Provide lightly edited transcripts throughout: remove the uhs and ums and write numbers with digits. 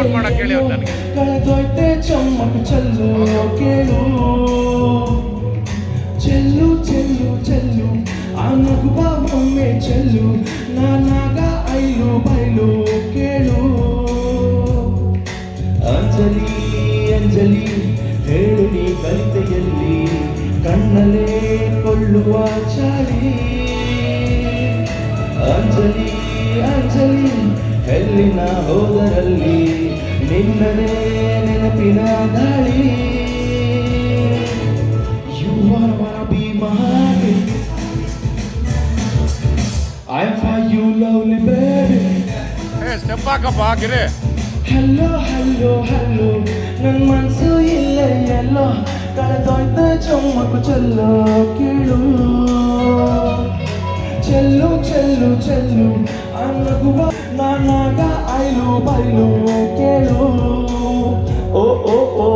Phone ಮಾಡಕ್ಕೆ ಹೇಳಿ ಅವ್ರು ನನಗೆ. ಕಳೆದೊಯ್ತೆ ಚಮ್ಮಕ್ ಚೆಲ್ಲು ಕೇಳು ಚೆಲ್ಲು ಚೆಲ್ಲು ಚೆಲ್ಲು ಆ ನಗುವ ಒಮ್ಮೆ ಚೆಲ್ಲು ನಾನಾಗ ಐಲು ಬೈಲು ಕೇಳು ಅಂಜಲಿ ಅಂಜಲಿ ಹೇಳು ನೀ ಕಲಿತೆಯಲ್ಲಿ ಕಣ್ಣಲ್ಲೇ ಕೊಳ್ಳುವ ಚಾಳಿ ಅಂಜಲಿ ಅಂಜಲಿ ಎಲ್ಲಿನ ಹೋದರಲ್ಲಿ ನಿನ್ನನೇ ನೆನಪಿನ ದಾಳಿ You wanna be my heart I'm for you lovely baby step ಹಾಕಪ್ಪ ಗಿರಿ. ಹಲೋ ಹಲೋ ಹಲೋ ನನ್ನ ಮನಸ್ಸು ಇಲ್ಲ ಎಲ್ಲೋ ಕಳೆದೊಯ್ತ ಚಮ್ಮಕು ಚೆಲ್ಲೋ ಕೇಳು ಚೆಲ್ಲು ಚೆಲ್ಲು ಚೆಲ್ಲು ಅನ್ನಗುವ ನಾನಾಗ ಐಲು ಬೈಲು ಕೇಳು ಓ ಓ ಓ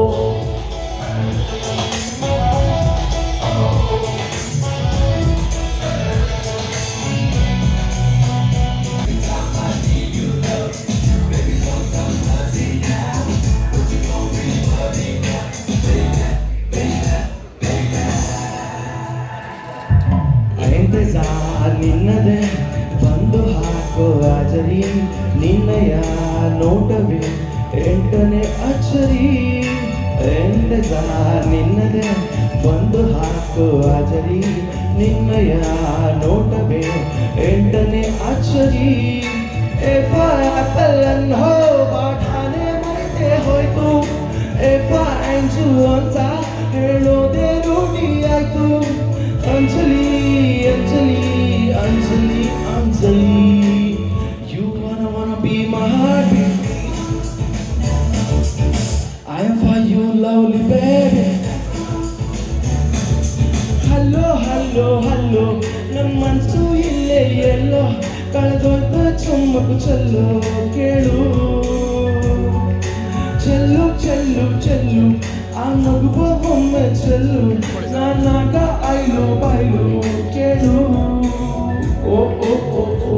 ನಿನ್ನದೇ ಬಂದು ಹಾಕೋ ಹಾಜರಿ ನಿನ್ನಯ ನೋಟವೇ ಎಂಟನೇ ಅಚ್ಚರಿ ನಿನ್ನದೇ ಬಂದು ಹಾಕೋ ಹಾಜರಿ ನಿನ್ನಯ ನೋಟವೇ ಎಂಟನೇ ಅಚ್ಚರಿ ಹೋ ಬಾಠಾನೆ ಮರೆತೇ ಹೋಯ್ತು ಅಂಜು ಅಂತ ಹೇಳೋದೇ ರೂಢಿ ಆಯ್ತು Anjali Anjali Anjali, Anjali, you wanna be my heartbeat. I am for you, lovely baby. Hello, hello, hello, ನನ್ನ ಮನಸ್ಸು ಇಲ್ಲೇ ಎಲ್ಲೋ ಕಳೆದೊಯ್ತ ಚಮ್ಮಕು ಚೆಲ್ಲೋ ಕೇಳು ಚೆಲ್ಲು ಚೆಲ್ಲು ಚೆಲ್ಲು ಆ ನಗುವ ಒಮ್ಮೆ ಚೆಲ್ಲು ನಾನಾಗ ಐಲು ಬೈಲು ಕೇಳು ಓ ಓ ಓ ಓ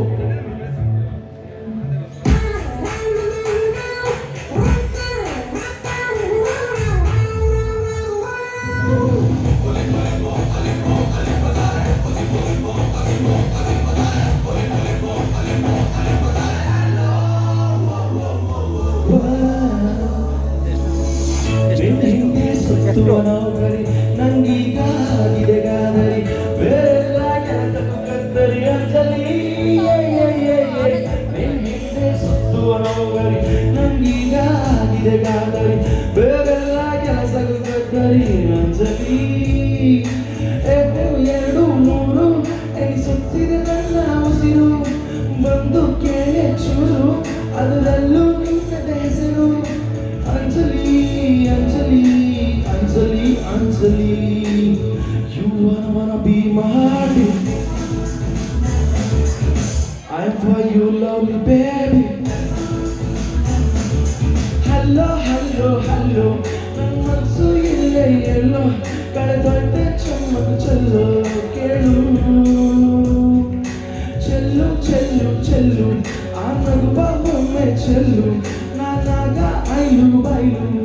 ಸುತ್ತುವನವರಿ ನಂಗೀಗ ಆಗಿದೆ ಗಾದರಿ ಬೇರೆಲ್ಲ ಕೆಲಸಕ್ಕೂ ಕತ್ತರಿ ಅಂಜಲಿ ಹಿಂದೆ ಸುತ್ತುವನವರಿ ನಂಗೀಗ ಆಗಿದೆ ಗಾದರಿ ಬೇರೆಲ್ಲ ಕೆಲಸಕ್ಕೂ ಕತ್ತರಿ ಅಂಜಲಿ ಎರಡು ಮೂರು ಎಣಿಸುತ್ತಿದೆ ನನ್ನ ಉಸಿರು ಬಂದು ಕೇಳೆ ಚೂರು ಅದರಲ್ಲೂ ನಿನ್ನದ ಹೆಸರು Anjali Anjali Anjali, Anjali, you wanna be my heartbeat. I'm for you, lovely baby. Hello, hello, hello, ನನ್ನ ಮನಸ್ಸು ಇಲ್ಲೇ ಎಲ್ಲೋ ಕಳೆದೊಯ್ತ ಚಮ್ಮಕು ಚೆಲ್ಲೋ ಕೇಳು ಚೆಲ್ಲು ಚೆಲ್ಲು ಚೆಲ್ಲು ಆ ನಗುವ ಒಮ್ಮೆ ಚೆಲ್ಲು ನಾನಾಗ ಐಲು ಬೈಲು